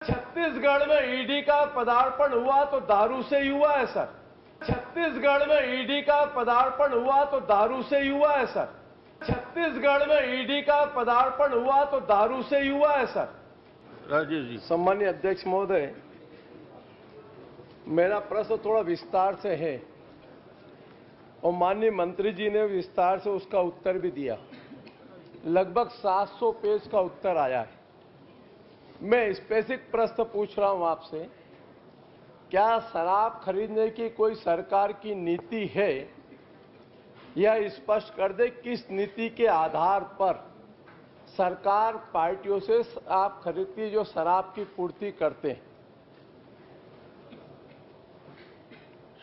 छत्तीसगढ़ में ईडी का पदार्पण हुआ तो दारू से ही हुआ है सर। छत्तीसगढ़ में ईडी का पदार्पण हुआ तो दारू से ही हुआ है सर। छत्तीसगढ़ में ईडी का पदार्पण हुआ तो दारू से ही हुआ है सर। राजेश जी। सम्मानीय अध्यक्ष महोदय, मेरा प्रश्न थोड़ा विस्तार से है और माननीय मंत्री जी ने विस्तार से उसका उत्तर भी दिया। लगभग 700 पेज का उत्तर आया है। मैं स्पेसिफिक प्रश्न पूछ रहा हूं आपसे, क्या शराब खरीदने की कोई सरकार की नीति है? यह स्पष्ट कर दे किस नीति के आधार पर सरकार पार्टियों से आप खरीदती है जो शराब की पूर्ति करते हैं।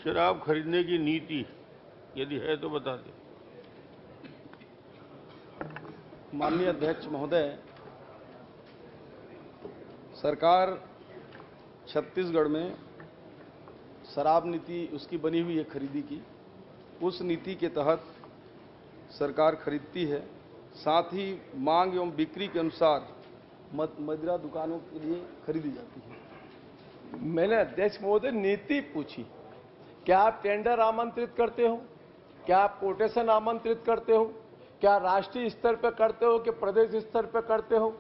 शराब खरीदने की नीति यदि है तो बता दें। माननीय अध्यक्ष महोदय, सरकार छत्तीसगढ़ में शराब नीति उसकी बनी हुई है खरीदी की। उस नीति के तहत सरकार खरीदती है, साथ ही मांग एवं बिक्री के अनुसार मदिरा दुकानों के लिए खरीदी जाती है। मैंने अध्यक्ष महोदय नीति पूछी, क्या आप टेंडर आमंत्रित करते हो? क्या आप कोटेशन आमंत्रित करते हो? क्या राष्ट्रीय स्तर पर करते हो कि प्रदेश स्तर पर करते हो?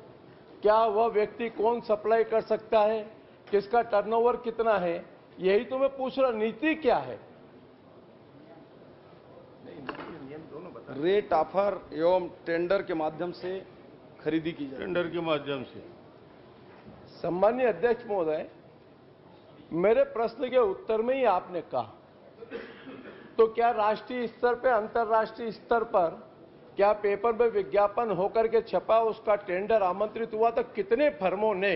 क्या वह व्यक्ति कौन सप्लाई कर सकता है, किसका टर्नओवर कितना है, यही तो मैं पूछ रहा। नीति क्या है? रेट ऑफर एवं टेंडर के माध्यम से खरीदी की जाए। टेंडर के माध्यम से। सम्मानीय अध्यक्ष महोदय, मेरे प्रश्न के उत्तर में ही आपने कहा, तो क्या राष्ट्रीय स्तर पर, अंतर्राष्ट्रीय स्तर पर क्या पेपर में विज्ञापन होकर के छपा, उसका टेंडर आमंत्रित हुआ? तो कितने फर्मों ने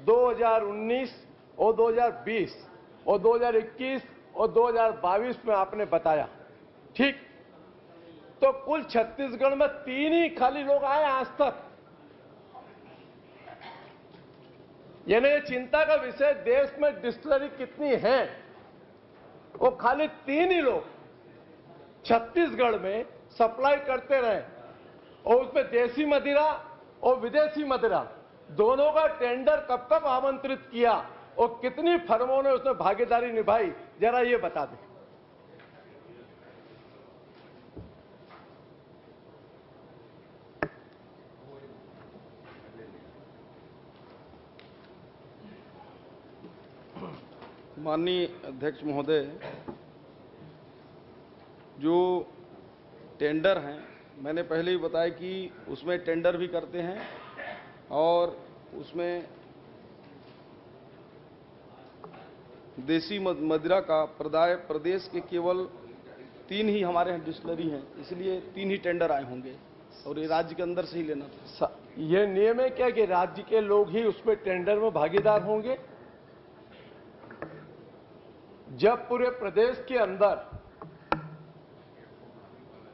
2019 और 2020 और 2021 और 2022 में आपने बताया, ठीक? तो कुल छत्तीसगढ़ में 3 ही खाली लोग आए आज तक। यानी चिंता का विषय देश में डिस्टिलरी कितनी है, वो खाली 3 ही लोग छत्तीसगढ़ में सप्लाई करते रहे, और उसमें देसी मदिरा और विदेशी मदिरा दोनों का टेंडर कब कब आमंत्रित किया और कितनी फर्मों ने उसमें भागीदारी निभाई, जरा ये बता दें। माननीय अध्यक्ष महोदय, जो टेंडर हैं, मैंने पहले ही बताया कि उसमें टेंडर भी करते हैं और उसमें देसी मदिरा का प्रदेश के केवल 3 ही हमारे यहाँ डिस्टिलरी हैं, इसलिए 3 ही टेंडर आए होंगे और ये राज्य के अंदर से ही लेना था। ये नियम है क्या कि राज्य के लोग ही उसमें टेंडर में भागीदार होंगे? जब पूरे प्रदेश के अंदर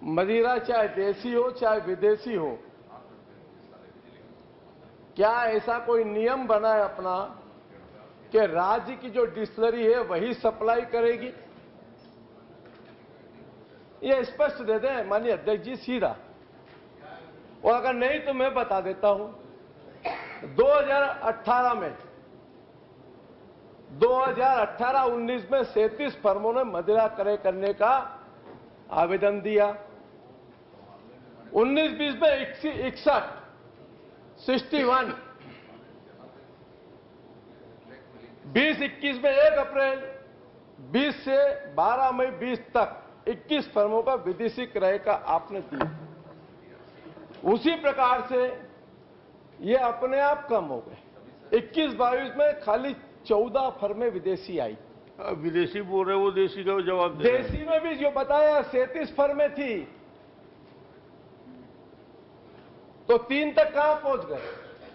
मदिरा चाहे देसी हो चाहे विदेशी हो, क्या ऐसा कोई नियम बना है अपना कि राज्य की जो डिस्टिलरी है वही सप्लाई करेगी? ये स्पष्ट दे दें माननीय अध्यक्ष जी, सीधा। और अगर नहीं तो मैं बता देता हूं, 2018 में 2018-19 में 37 फर्मों ने मदिरा क्रय करने का आवेदन दिया। 19-20 में 61, 61, 20-21 में 1 अप्रैल 20 से 12 मई 20 तक 21 फर्मों का विदेशी क्रय का आपने दिया। उसी प्रकार से ये अपने आप कम हो गए। 21-22 में खाली 14 फर्में विदेशी आई। विदेशी बोल रहे, वो देशी का जवाब दे रहे हैं। देशी में भी जो बताया 37 फर्में थी, तो 3 तक कहां पहुंच गए?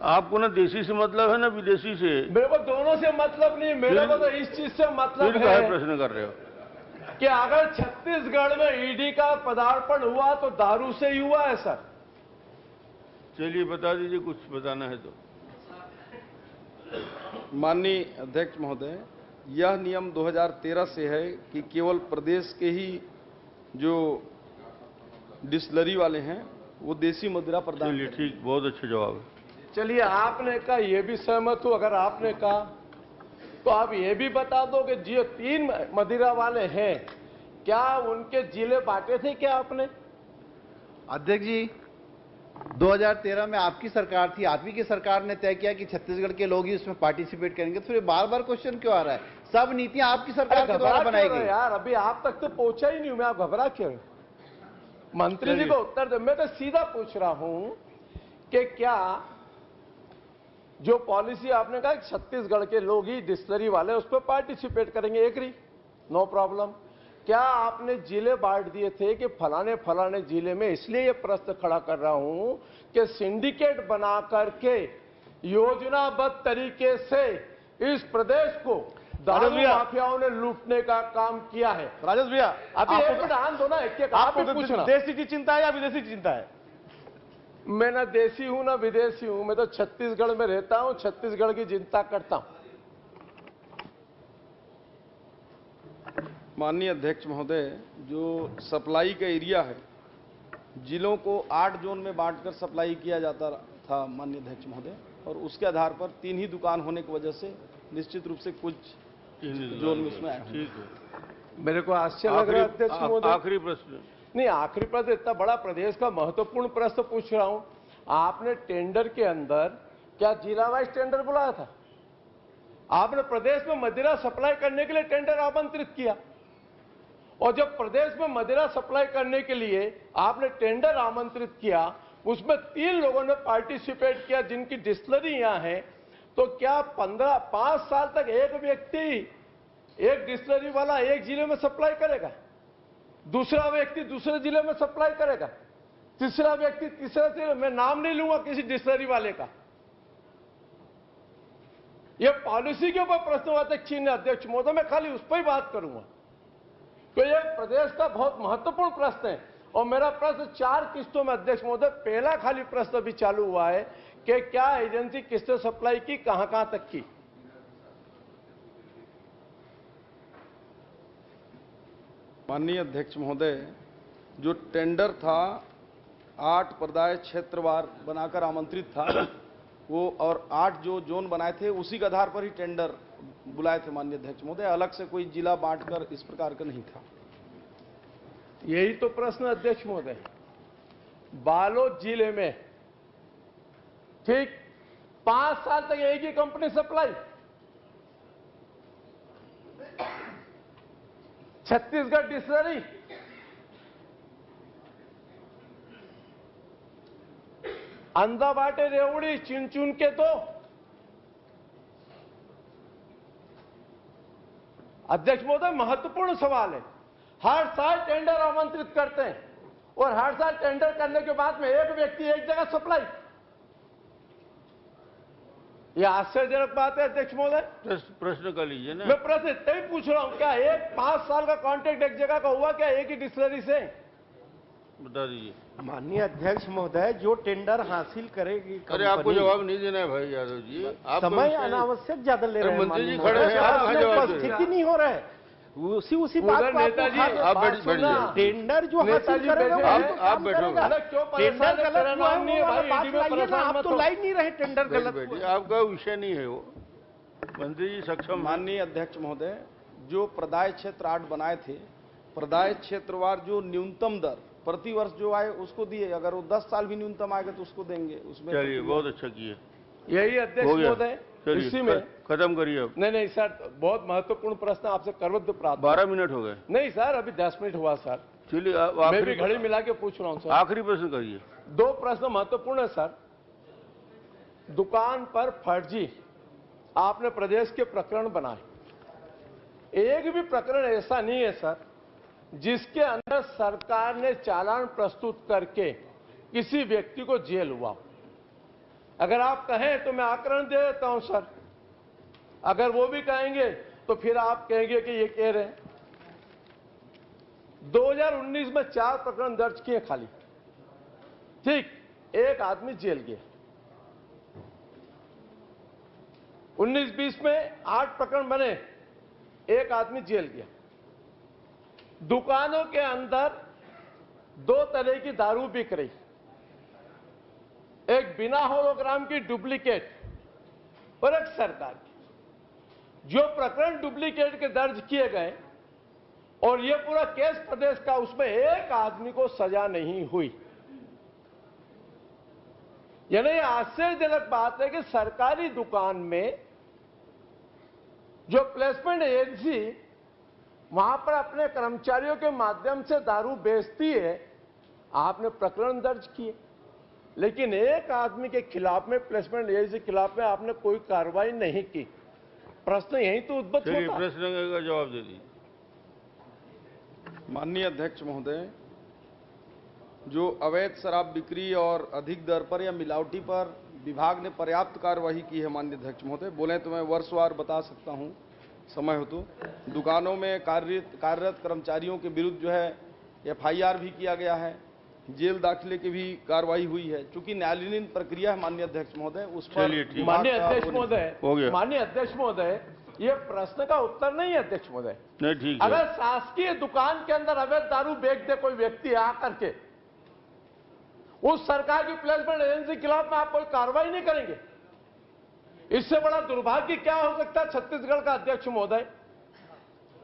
आपको ना देशी से मतलब है ना विदेशी से? मेरे को दोनों से मतलब नहीं, मेरे को तो इस चीज से मतलब है। प्रश्न कर रहे हो कि अगर छत्तीसगढ़ में ईडी का पदार्पण हुआ तो दारू से ही हुआ है सर। चलिए बता दीजिए, कुछ बताना है तो। माननीय अध्यक्ष महोदय, यह नियम 2013 से है कि केवल प्रदेश के ही जो डिस्टिलरी वाले हैं वो देसी मदिरा प्रदान। चलिए ठीक, बहुत अच्छा जवाब है। चलिए आपने कहा, ये भी सहमत हूं। अगर आपने कहा तो आप ये भी बता दो कि जो 3 मदिरा वाले हैं, क्या उनके जिले बांटे थे क्या आपने? अध्यक्ष जी, 2013 में आपकी सरकार थी, आप ही की सरकार ने तय किया कि छत्तीसगढ़ के लोग ही उसमें पार्टिसिपेट करेंगे, तो फिर बार बार क्वेश्चन क्यों आ रहा है? सब नीतियां आपकी सरकार के द्वारा बनाई गई। यार अभी आप तक तो पहुंचा ही नहीं हूं मैं, आप घबरा क्यों? मंत्री जी को उत्तर दे। मैं तो सीधा पूछ रहा हूं कि क्या जो पॉलिसी आपने कहा कि छत्तीसगढ़ के लोग ही डिस्टिलरी वाले उस पर पार्टिसिपेट करेंगे, एग्री, नो प्रॉब्लम। क्या आपने जिले बांट दिए थे कि फलाने फलाने जिले में? इसलिए ये प्रश्न खड़ा कर रहा हूं कि सिंडिकेट बना करके योजनाबद्ध तरीके से इस प्रदेश को दारू माफियाओं ने लूटने का काम किया है। राजेश भैया, अभी एक मिनट आन दो ना, एक आप पूछना। देशी की चिंता है या विदेशी की चिंता है? मैं ना देशी हूं ना विदेशी हूं, मैं तो छत्तीसगढ़ में रहता हूं, छत्तीसगढ़ की चिंता करता हूं। माननीय अध्यक्ष महोदय, जो सप्लाई का एरिया है, जिलों को 8 जोन में बांटकर सप्लाई किया जाता था माननीय अध्यक्ष महोदय, और उसके आधार पर 3 ही दुकान होने की वजह से निश्चित रूप से कुछ जोन में उसमें आया। ठीक है। मेरे को आश्चर्य लग रहा है अध्यक्ष महोदय। आखिरी प्रश्न। नहीं, आखिरी प्रश्न, इतना बड़ा प्रदेश का महत्वपूर्ण प्रश्न पूछ रहा हूं। आपने टेंडर के अंदर क्या जिला वाइज टेंडर बुलाया था? आपने प्रदेश में मदिरा सप्लाई करने के लिए टेंडर आमंत्रित किया, और जब प्रदेश में मदिरा सप्लाई करने के लिए आपने टेंडर आमंत्रित किया, उसमें 3 लोगों ने पार्टिसिपेट किया जिनकी डिस्टिलरी यहां है, तो क्या 5 साल तक एक व्यक्ति, एक डिस्टिलरी वाला एक जिले में सप्लाई करेगा, दूसरा व्यक्ति दूसरे जिले में सप्लाई करेगा, तीसरा व्यक्ति तीसरे जिले? मैं नाम नहीं लूंगा किसी डिस्टिलरी वाले का। यह पॉलिसी के ऊपर प्रश्नवाचक चिन्ह अध्यक्ष महोदय, मैं खाली उस पर ही बात करूंगा। तो यह प्रदेश का बहुत महत्वपूर्ण प्रश्न है, और मेरा प्रश्न 4 किस्तों में अध्यक्ष महोदय। पहला खाली प्रश्न अभी चालू हुआ है कि क्या एजेंसी किसने सप्लाई की, कहां तक की? माननीय अध्यक्ष महोदय, जो टेंडर था 8 पर्याय क्षेत्रवार बनाकर आमंत्रित था वो, और 8 जो जोन बनाए थे उसी के आधार पर ही टेंडर बुलाए थे माननीय अध्यक्ष महोदय। अलग से कोई जिला बांटकर इस प्रकार का नहीं था। यही तो प्रश्न अध्यक्ष महोदय। बालोद जिले में ठीक 5 साल तक एक ही कंपनी सप्लाई, छत्तीसगढ़ डिस्टिलरी। अंधा बाटे रेवड़ी चुन चुन के तो अध्यक्ष महोदय महत्वपूर्ण सवाल है। हर साल टेंडर आमंत्रित करते हैं, और हर साल टेंडर करने के बाद में एक व्यक्ति एक जगह सप्लाई। यह आश्चर्यजनक बात है अध्यक्ष महोदय। प्रश्न कर लीजिए ना। मैं प्रश्न इतना ही पूछ रहा हूं, क्या एक 5 साल का कॉन्ट्रैक्ट एक जगह का हुआ क्या एक ही डिस्टिलरी से? बता दीजिए। माननीय अध्यक्ष महोदय, जो टेंडर हासिल करेगी अरे आपको जवाब नहीं देना है भाई यादव जी, आप समय अनावश्यक ज्यादा ले रहे हैं। मंत्री जी खड़े हैं, आप कहाँ जवाब दे रहे हैं? उपस्थिति नहीं हो रहा है, उसी बात को नेताजी आप बैठ जाइए। टेंडर जो हासिल करेगा आप बैठो। टेंडर गलत हुआ है वाला बात लाइए ना, आप तो लाई नहीं रहे टेंडर गलत बैठिए, हुआ। आपका विषय नहीं है वो। मंत्री जी सक्षम। माननीय अध्यक्ष महोदय, जो प्रदाय क्षेत्र 8 बनाए थे, प्रदाय क्षेत्रवार जो न्यूनतम दर प्रति वर्ष जो आए उसको दिए। अगर वो 10 साल भी न्यूनतम आएगा तो उसको देंगे। उसमें चलिए, बहुत अच्छा किए। यही अध्यक्ष महोदय, इसी में खत्म करिए अब। नहीं सर, बहुत महत्वपूर्ण प्रश्न आपसे करवद्ध प्राप्त। 12 मिनट हो गए। नहीं सर, अभी 10 मिनट हुआ सर। चलिए, मैं भी घड़ी मिला के पूछ रहा हूं सर। आखिरी प्रश्न करिए। 2 प्रश्न महत्वपूर्ण है सर। दुकान पर फर्जी आपने प्रदेश के प्रकरण बनाए, एक भी प्रकरण ऐसा नहीं है सर जिसके अंदर सरकार ने चालान प्रस्तुत करके किसी व्यक्ति को जेल हुआ। अगर आप कहें तो मैं आकरण दे देता हूं सर, अगर वो भी कहेंगे तो फिर आप कहेंगे कि ये कह रहे हैं। 2019 में 4 प्रकरण दर्ज किए खाली, ठीक, एक आदमी जेल गया। 19-20 में 8 प्रकरण बने, एक आदमी जेल गया। दुकानों के अंदर 2 तरह की दारू बिक रही, एक बिना होलोग्राम की डुप्लीकेट और एक सरकार की, जो प्रकरण डुप्लीकेट के दर्ज किए गए और ये पूरा केस प्रदेश का, उसमें एक आदमी को सजा नहीं हुई। यानी आश्चर्यजनक बात है कि सरकारी दुकान में जो प्लेसमेंट एजेंसी वहां पर अपने कर्मचारियों के माध्यम से दारू बेचती है, आपने प्रकरण दर्ज किए, लेकिन एक आदमी के खिलाफ में, प्लेसमेंट एजेंसी के खिलाफ में आपने कोई कार्रवाई नहीं की। प्रश्न यही तो उद्भव होता है। प्रश्न का जवाब दे दीजिए। माननीय अध्यक्ष महोदय, जो अवैध शराब बिक्री और अधिक दर पर या मिलावटी पर विभाग ने पर्याप्त कार्यवाही की है, माननीय अध्यक्ष महोदय, बोले तो मैं वर्षवार बता सकता हूं समय हो तो। दुकानों में कार्यरत कर्मचारियों के विरुद्ध जो है FIR भी किया गया है, जेल दाखिले की भी कार्रवाई हुई है। चूंकि न्यायालयीन प्रक्रिया है माननीय अध्यक्ष महोदय, उस पर माननीय अध्यक्ष महोदय, हो गया। माननीय अध्यक्ष महोदय, ये प्रश्न का उत्तर नहीं है अध्यक्ष महोदय। नहीं, ठीक है। अगर शासकीय दुकान के अंदर अवैध दारू बेच दे कोई व्यक्ति आकर के, उस सरकार की प्लेसमेंट एजेंसी के खिलाफ में आप कोई कार्रवाई नहीं करेंगे? इससे बड़ा दुर्भाग्य क्या हो सकता है छत्तीसगढ़ का अध्यक्ष महोदय?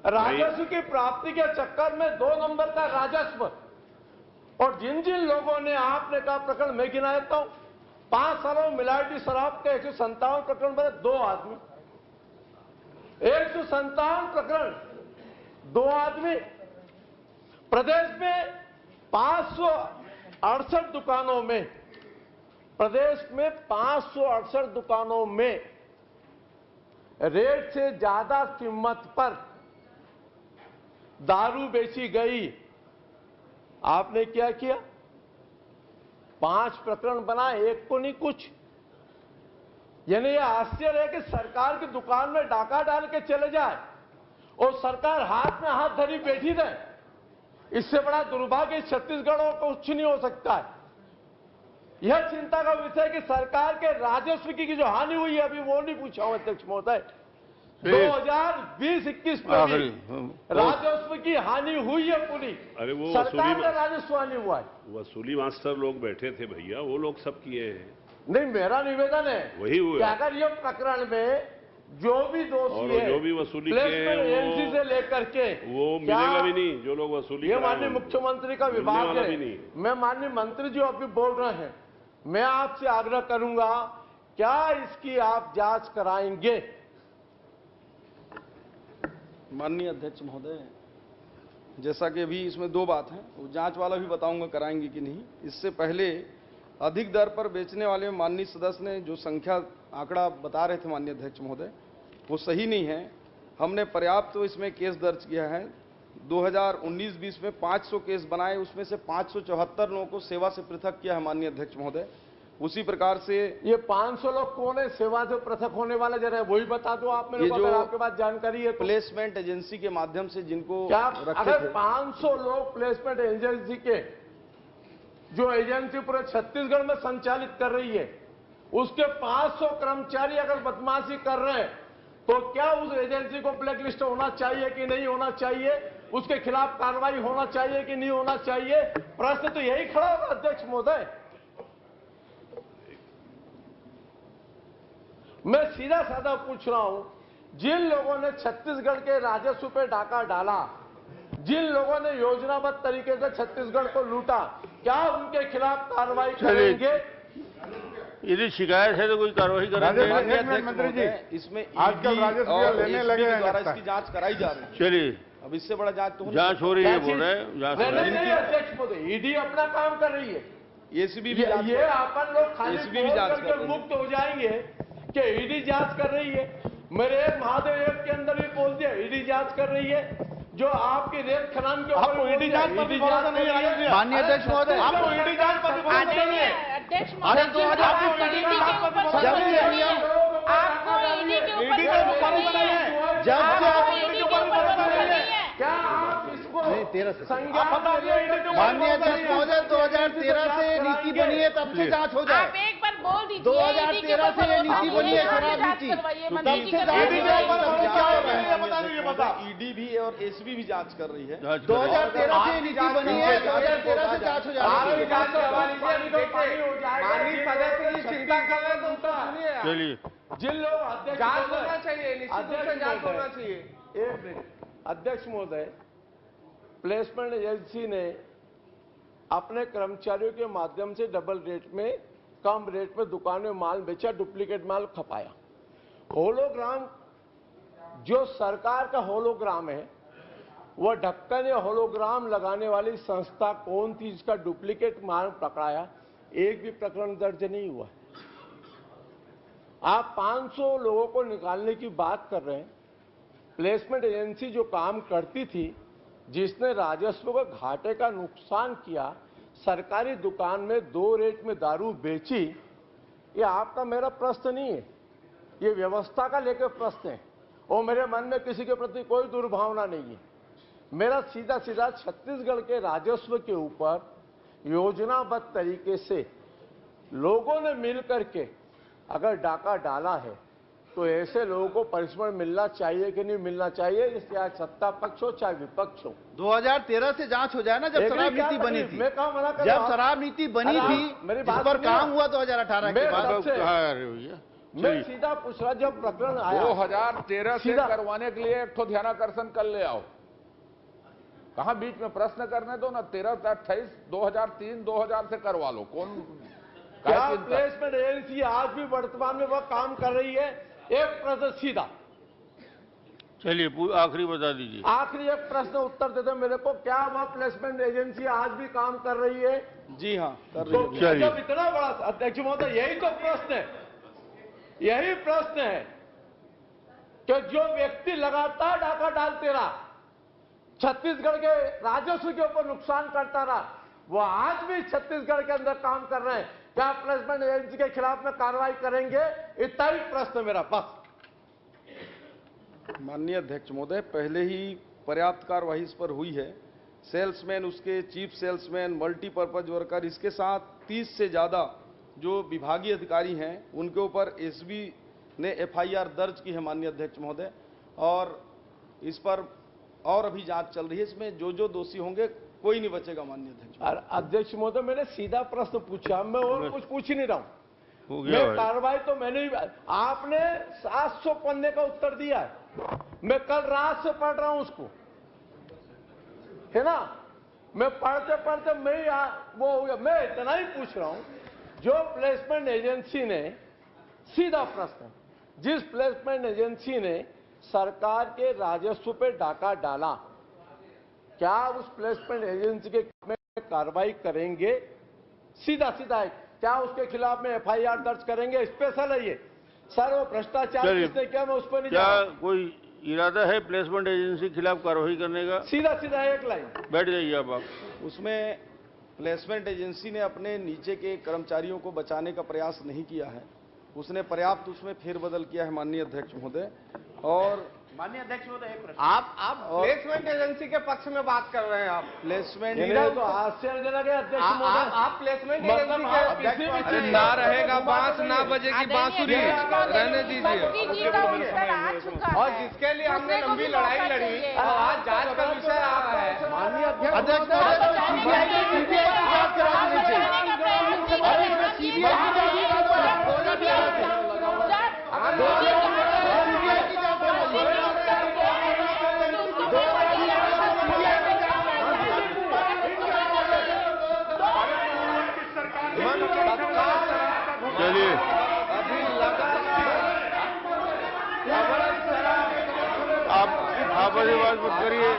राजस्व की प्राप्ति के चक्कर में 2 नंबर का राजस्व, और जिन जिन लोगों ने, आपने कहा प्रकरण मैं गिना देता हूं, 5 सालों में मिलावटी शराब के 157 प्रकरण बने, 2 आदमी, 157 प्रकरण, 2 आदमी। प्रदेश में 568 दुकानों में, प्रदेश में 568 दुकानों में रेट से ज्यादा कीमत पर दारू बेची गई। आपने क्या किया? 5 प्रकरण बनाए, 1 को नहीं कुछ। यानी यह आश्चर्य है कि सरकार की दुकान में डाका डाल के चले जाए और सरकार हाथ में हाथ धरी बैठी रहे। इससे बड़ा दुर्भाग्य छत्तीसगढ़ को कुछ नहीं हो सकता है। यह चिंता का विषय कि सरकार के राजस्व की जो हानि हुई है, अभी वो नहीं पूछा हूं अध्यक्ष महोदय। 2020-21 में राजस्व की हानि हुई है पूरी। अरे वो सरकार का राजस्व हानि हुआ है। वसूली मास्टर लोग बैठे थे भैया, वो लोग सब किए हैं। नहीं, मेरा निवेदन है वही हुआ कि अगर ये प्रकरण में जो भी दोषी है, जो भी वसूली प्लेसमेंट एजेंसी से लेकर के, वो मिलेगा भी नहीं। जो लोग वसूली, ये माननीय मुख्यमंत्री का विभाग है। नहीं। मैं माननीय मंत्री जो अभी बोल रहे हैं, मैं आपसे आग्रह करूंगा, क्या इसकी आप जांच कराएंगे? माननीय अध्यक्ष महोदय, जैसा कि अभी इसमें 2 बात हैं, वो जांच वाला भी बताऊंगा कराएंगे कि नहीं। इससे पहले अधिक दर पर बेचने वाले माननीय सदस्य ने जो संख्या आंकड़ा बता रहे थे माननीय अध्यक्ष महोदय, वो सही नहीं है। हमने पर्याप्त तो इसमें केस दर्ज किया है। 2019-20 में 500 केस बनाए, उसमें से 574 लोगों को सेवा से पृथक किया है माननीय अध्यक्ष महोदय। उसी प्रकार से ये 500 लोग कौन है सेवा से पृथक होने वाले? जरा वही बता दो आप मेरे को, अगर आपके पास जानकारी है तो। प्लेसमेंट एजेंसी के माध्यम से जिनको क्या रखे अगर थे, 500 लोग प्लेसमेंट एजेंसी के, जो एजेंसी पूरे छत्तीसगढ़ में संचालित कर रही है, उसके 500 कर्मचारी अगर बदमाशी कर रहे हैं, तो क्या उस एजेंसी को ब्लैक लिस्ट होना चाहिए कि नहीं होना चाहिए? उसके खिलाफ कार्रवाई होना चाहिए कि नहीं होना चाहिए? प्रश्न तो यही खड़ा होगा अध्यक्ष महोदय। मैं सीधा साधा पूछ रहा हूं, जिन लोगों ने छत्तीसगढ़ के राजस्व पे डाका डाला, जिन लोगों ने योजनाबद्ध तरीके से छत्तीसगढ़ को लूटा, क्या उनके खिलाफ कार्रवाई करेंगे? यदि शिकायत है तो कोई कार्रवाई करेंगे। माननीय अध्यक्ष महोदय, इसमें आजकल राजस्व और लेने लगे हैं द्वारा लगता है। इसकी जांच कराई जा रही है। चलिए, अब इससे बड़ा जांच तो जांच हो रही है, बोल रहे हैं जांच हो रही है। नहीं अध्यक्ष महोदय, ईडी अपना काम कर रही है। एसीबी भी जांच ये अपन लोग खाली एसीबी भी बोल जांच करके कर रही है। मुक्त हो जाएंगे कि ईडी जांच कर रही है। मेरे एक महादेव ऐप के अंदर भी बोल दिया ईडी जांच कर रही है। जो आपकी रेत खनन के आपको ईडी जांच पर भी भरोसा नहीं है राजेश जी? माननीय अध्यक्ष महोदय, आपको ईडी जांच पर भी भरोसा नहीं है? अध्यक्ष अरे 2025 में जांच पर भी भरोसा नहीं है? आपको ईडी के ऊपर ईडी पे भरोसा नहीं है? जब से आपको ईडी के ऊपर भरोसा नहीं है? क्या आप इसको नहीं, 13 से। संज्ञान आप बताइए ईडी के ऊपर माननीय भरोसा अध्यक्ष नहीं है? महोदय, 2013 से नीति बनी है, तब से जांच हो आप जाए। एक बार बोल दीजिए 2013 से ये नीति बनी है, शराब नीति। ईडी भी और एसबी भी जांच कर रही है। 2013 से ये नीति बनी है, 2013 से जांच हो जाएगी। चिंता कर रहे तो चलिए, जिन लोग जांच होना चाहिए, निश्चित रूप से जांच होना चाहिए। एक मिनट अध्यक्ष महोदय, प्लेसमेंट एजेंसी ने अपने कर्मचारियों के माध्यम से डबल रेट में, कम रेट में दुकान में माल बेचा, डुप्लीकेट माल खपाया। होलोग्राम जो सरकार का होलोग्राम है, वह ढक्कन या होलोग्राम लगाने वाली संस्था कौन थी जिसका डुप्लीकेट माल पकड़ाया? एक भी प्रकरण दर्ज नहीं हुआ। आप 500 लोगों को निकालने की बात कर रहे हैं। प्लेसमेंट एजेंसी जो काम करती थी, जिसने राजस्व को घाटे का नुकसान किया, सरकारी दुकान में 2 रेट में दारू बेची, ये आपका मेरा प्रश्न नहीं है, ये व्यवस्था का लेकर प्रश्न है। और मेरे मन में किसी के प्रति कोई दुर्भावना नहीं है। मेरा सीधा सीधा छत्तीसगढ़ के राजस्व के ऊपर योजनाबद्ध तरीके से लोगों ने मिलकर के अगर डाका डाला है, तो ऐसे लोगों को पनिशमेंट मिलना चाहिए कि नहीं मिलना चाहिए, चाहे सत्ता पक्ष हो चाहे विपक्ष हो। 2013 से जांच हो जाए ना, जब शराब नीति बनी थी। मैं कहा मना कर, जब शराब नीति बनी थी, इस पर काम हुआ 2018 के बाद। मैं सीधा पूछ रहा, जब प्रकरण आया 2013 से करवाने के लिए एक ठो ध्यानाकर्षण कर ले आओ, कहां बीच में प्रश्न करने दो ना। 13, 28, 2003, 2000 से करवा लो। कौन क्या प्लेसमेंट एजेंसी आज भी वर्तमान में वह काम कर रही है? एक प्रश्न सीधा, चलिए आखिरी बता दीजिए। आखिरी एक प्रश्न उत्तर दे दो मेरे को, क्या वह प्लेसमेंट एजेंसी आज भी काम कर रही है? जी हाँ, कर तो रही है। जब इतना बड़ा अध्यक्ष महोदय, यही तो प्रश्न है, यही प्रश्न है कि जो व्यक्ति लगातार डाका डालते रहा, छत्तीसगढ़ के राजस्व के ऊपर नुकसान करता रहा, वो आज भी छत्तीसगढ़ के अंदर काम कर रहे हैं। क्या प्लेसमेंट एजेंसी के खिलाफ में कार्रवाई करेंगे? इतना ही प्रश्न मेरा बस। माननीय अध्यक्ष महोदय, पहले ही पर्याप्त कार्यवाही इस पर हुई है। सेल्समैन, उसके चीफ सेल्समैन, मल्टीपर्पज वर्कर, इसके साथ 30 से ज़्यादा जो विभागीय अधिकारी हैं, उनके ऊपर एसबी ने एफआईआर दर्ज की है माननीय अध्यक्ष महोदय, और इस पर और अभी जांच चल रही है। इसमें जो जो दोषी होंगे कोई नहीं बचेगा माननीय अध्यक्ष। अध्यक्ष महोदय, मैंने सीधा प्रश्न पूछा, मैं और कुछ पूछ ही नहीं रहा हूं। मैं कार्रवाई तो मैंने, आपने 700 पन्ने का उत्तर दिया है, मैं कल रात से पढ़ रहा हूं उसको, है ना। मैं पढ़ते पढ़ते वो हो गया। मैं इतना ही पूछ रहा हूं, जो प्लेसमेंट एजेंसी ने, सीधा प्रश्न, जिस प्लेसमेंट एजेंसी ने सरकार के राजस्व पे डाका डाला, क्या उस प्लेसमेंट एजेंसी के में कार्रवाई करेंगे? सीधा सीधा है, क्या उसके खिलाफ में एफआईआर दर्ज करेंगे? स्पेशल है ये सर, वो भ्रष्टाचार किसने किया, मैं उस पर नहीं जा रहा। क्या कोई इरादा है प्लेसमेंट एजेंसी के खिलाफ कार्रवाई करने का? सीधा सीधा एक लाइन, बैठ जाइए आप। उसमें प्लेसमेंट एजेंसी ने अपने नीचे के कर्मचारियों को बचाने का प्रयास नहीं किया है, उसने पर्याप्त उसमें फेरबदल किया है माननीय अध्यक्ष महोदय। और माननीय अध्यक्ष महोदय, एक प्रश्न, आप प्लेसमेंट एजेंसी के पक्ष में बात कर रहे हैं। आप प्लेसमेंट तो आश्चर्यजनक है अध्यक्ष महोदय, आप प्लेसमेंट एजेंसी के ना रहेगा बांस ना बजेगी बांसुरी, रहने दीजिए। और जिसके लिए हमने लंबी लड़ाई लड़ी, आज जांच का विषय आप है। माननीय अध्यक्ष सीबीआई की जांच करा देनी चाहिए। और इसमें सीबीआई की जांच चलिए, आप वाली बात मत करिए।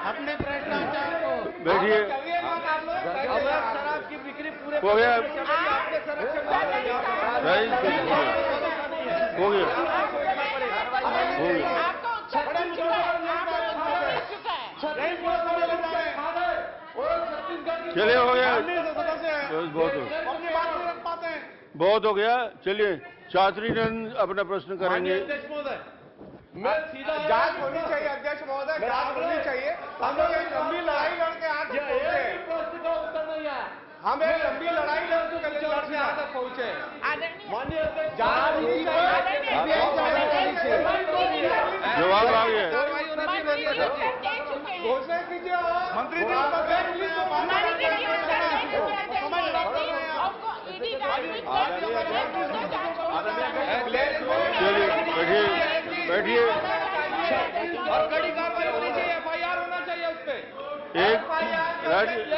अपने भ्रष्टाचार को बैठिए, शराब की बिक्री पूरे हो गया, हो गया, हो गया। चलिए, हो गया, बहुत हो गया। चलिए, छात्री अपना प्रश्न करेंगे। मैं सीधा जांच होनी चाहिए अध्यक्ष महोदय, जांच होनी चाहिए। हम लोग एक लंबी लड़ाई लड़के यहाँ तक पहुंचे, एक प्रश्न का उत्तर नहीं आया। हम एक लंबी लड़ाई लड़के यहाँ तक पहुंचे। माननीय अध्यक्ष, जांच होनी चाहिए। जवाब आ गया। घोषणा कीजिए मंत्री जी, चलिए बैठिए बैठिए। और कड़ी कार्रवाई होनी चाहिए, FIR होना चाहिए उस पे। एक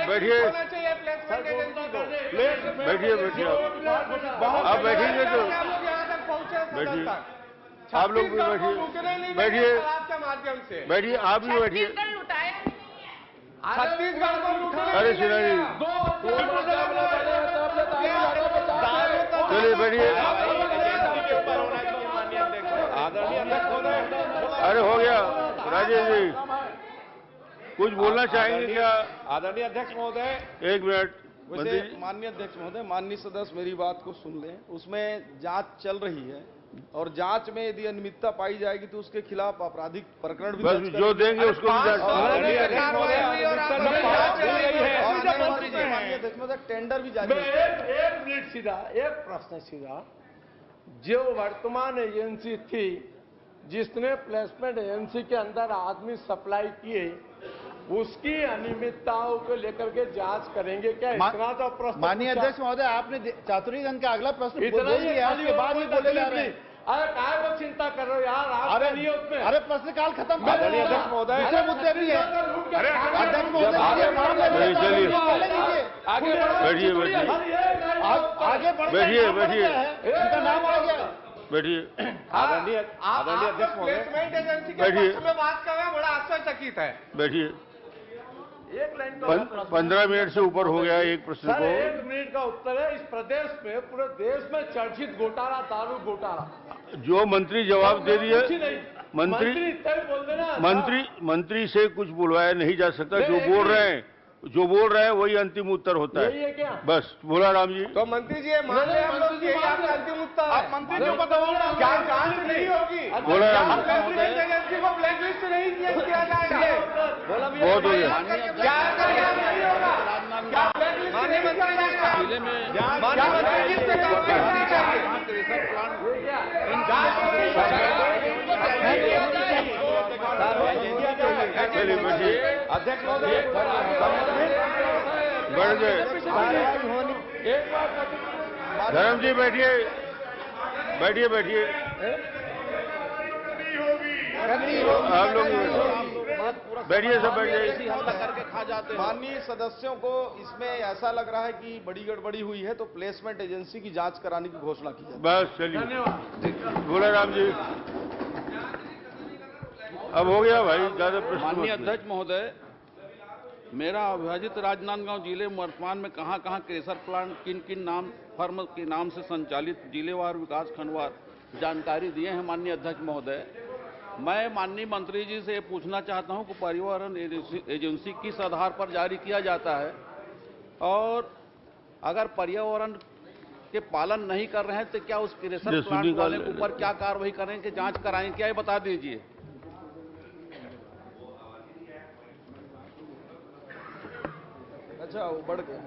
बैठिए होना चाहिए प्लेसमेंट एजेंसी को। बैठिए बैठिए आप बैठेंगे तो हम लोग यहाँ तक पहुंचे बैठिए। सदन आप लोग भी तक। बैठिए रुकने नहीं बैठिए देंगे आपके माध्यम से। बैठिए आप भी बैठिए। छत्तीसगढ़ को लूटने अरे नहीं सिन्हा जी देंगे। चलिए बैठिए। आदरणीय अध्यक्ष महोदय, अरे हो गया राजेश जी, कुछ बोलना चाहेंगे क्या? आदरणीय अध्यक्ष महोदय, एक मिनट मंत्री वैसे जी। माननीय अध्यक्ष महोदय, माननीय सदस्य मेरी बात को सुन लें। उसमें जांच चल रही है और जांच में यदि अनियमितता पाई जाएगी तो उसके खिलाफ आपराधिक प्रकरण भी बस दर्ज जो देंगे उसको भी दर्ज माननीय करेंगे। अध्यक्ष महोदय, टेंडर भी जारी है। एक मिनट सीधा, एक प्रश्न सीधा। जो वर्तमान एजेंसी थी जिसने प्लेसमेंट एजेंसी के अंदर आदमी सप्लाई किए, उसकी अनियमितताओं को लेकर के जांच करेंगे क्या? इतना तो प्रश्न माननीय पूछा। अध्यक्ष महोदय, आपने चातुर्य रंग का अगला प्रश्न इतना बोल ही दिया, उसके बाद ही बोले जा रहे हैं। अरे काय को चिंता कर रहे हो यार, आप अरे नहीं उसमें। अरे प्रश्नकाल खत्म। आदरणीय अध्यक्ष महोदय, दूसरे मुद्दे भी है। अध्यक्ष महोदय, चलिए आगे बैठिए बैठिए आगे बैठिए बैठिए उनका नाम आ गया। बैठिए। आदरणीय अध्यक्ष महोदय, प्लेसमेंट एजेंसी के बैठिए। पक्ष में बात कर रहे हैं, बड़ा आश्चर्यचकित है। बैठिए। एक लाइन का 15 मिनट से ऊपर हो गया एक प्रश्न सर, को। 1 मिनट का उत्तर है। इस प्रदेश में, पूरे देश में चर्चित घोटाला, दारू घोटाला, जो मंत्री जवाब दे दिए। कुछ ही नहीं। मंत्री तय बोल देना। मंत्री से कुछ बुलवाया नहीं जा सकता। जो बोल रहे हैं वही अंतिम उत्तर होता यही है है। क्या? बस बोला राम जी। तो मंत्री जी ये मान ले, हम लोग यही आपका अंतिम उत्तर है। मंत्री जी को क्या जांच नहीं होगी? बोला क्या राम जी। प्लेसमेंट एजेंसी को ब्लैकलिस्ट नहीं किया जाएगा? बहुत हो गया। क्या जांच नहीं होगा? क्या ब्लैकलिस्ट नहीं किया जाएगा? क्या मंत्री जी से कार्रवाई होनी चाहिए? चलिए बैठिए। अध्यक्ष महोदय, बढ़ गए। धर्म जी बैठिए बैठिए बैठिए। आप लोग बैठिए, सब बैठ जाइए। माननीय सदस्यों को इसमें ऐसा लग रहा है कि बड़ी गड़बड़ी हुई है, तो प्लेसमेंट एजेंसी की जांच कराने की घोषणा की जाए। बस चलिए, बोला राम जी। अब हो गया भाई, ज्यादा प्रश्न माननीय मत अध्यक्ष महोदय, मेरा अविभाजित राजनांदगांव जिले में वर्तमान में कहां-कहां क्रेशर प्लांट किन किन नाम फर्म के नाम से संचालित जिलेवार विकास खंडवार जानकारी दिए हैं। माननीय अध्यक्ष महोदय, मैं माननीय मंत्री जी से पूछना चाहता हूं कि पर्यावरण एजेंसी किस आधार पर जारी किया जाता है, और अगर पर्यावरण के पालन नहीं कर रहे हैं तो क्या उस क्रेशर प्लांट वाले के ऊपर क्या कार्रवाई करेंगे, जांच कराएंगे क्या, ये बता दीजिए। अच्छा, वो बढ़ गया।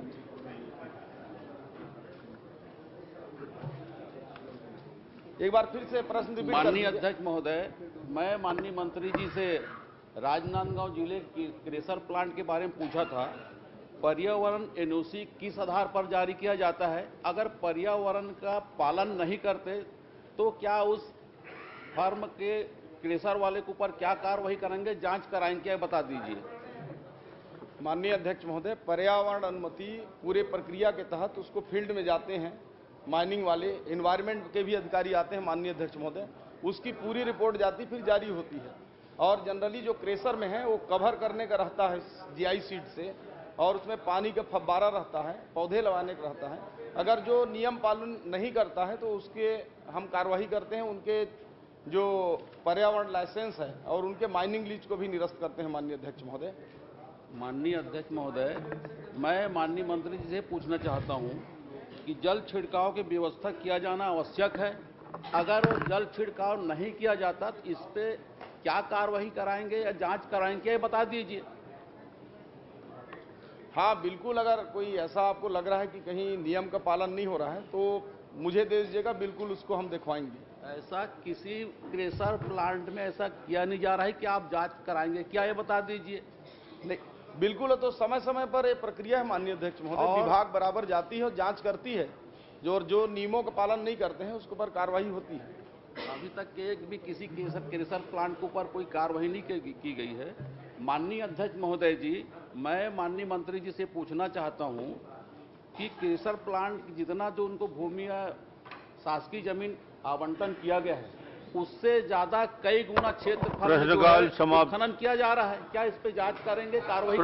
एक बार फिर से प्रश्न रिपीट कर माननीय दीजिए। अध्यक्ष महोदय, मैं माननीय मंत्री जी से राजनांदगांव जिले के क्रेशर प्लांट के बारे में पूछा था। पर्यावरण एनओसी किस आधार पर जारी किया जाता है, अगर पर्यावरण का पालन नहीं करते तो क्या उस फर्म के क्रेशर वाले के ऊपर क्या कार्रवाई करेंगे, जांच कराएंगे क्या, बता दीजिए। माननीय अध्यक्ष महोदय, पर्यावरण अनुमति पूरे प्रक्रिया के तहत उसको फील्ड में जाते हैं माइनिंग वाले, एनवायरमेंट के भी अधिकारी आते हैं माननीय अध्यक्ष महोदय, उसकी पूरी रिपोर्ट जाती फिर जारी होती है। और जनरली जो क्रेशर में है वो कवर करने का रहता है जीआई सीट से, और उसमें पानी का फव्वारा रहता है, पौधे लगाने का रहता है। अगर जो नियम पालन नहीं करता है तो उसके हम कार्रवाई करते हैं, उनके जो पर्यावरण लाइसेंस है और उनके माइनिंग लीज को भी निरस्त करते हैं माननीय अध्यक्ष महोदय। माननीय अध्यक्ष महोदय, मैं माननीय मंत्री जी से पूछना चाहता हूं कि जल छिड़काव की व्यवस्था किया जाना आवश्यक है, अगर वो जल छिड़काव नहीं किया जाता तो इस पे क्या कार्रवाई कराएंगे या जांच कराएंगे, ये बता दीजिए। हाँ, बिल्कुल, अगर कोई ऐसा आपको लग रहा है कि कहीं नियम का पालन नहीं हो रहा है तो मुझे दे दीजिएगा, बिल्कुल उसको हम दिखवाएंगे। ऐसा किसी क्रेशर प्लांट में ऐसा किया नहीं जा रहा है कि आप जांच कराएंगे, क्या ये बता दीजिए। नहीं, बिल्कुल, तो समय समय पर ये प्रक्रिया है माननीय अध्यक्ष महोदय, विभाग बराबर जाती है और जांच करती है, जो नियमों का पालन नहीं करते हैं उसके ऊपर कार्रवाई होती है। अभी तक एक भी किसी क्रेशर प्लांट के ऊपर कोई कार्रवाई नहीं की गई है। माननीय अध्यक्ष महोदय जी, मैं माननीय मंत्री जी से पूछना चाहता हूं कि क्रेशर प्लांट जितना जो उनको भूमि या शासकीय जमीन आवंटन किया गया है उससे ज्यादा कई गुना क्षेत्रफल प्रश्नकाल समाप्त। खनन किया जा रहा है, क्या इस पे जांच करेंगे, कार्रवाई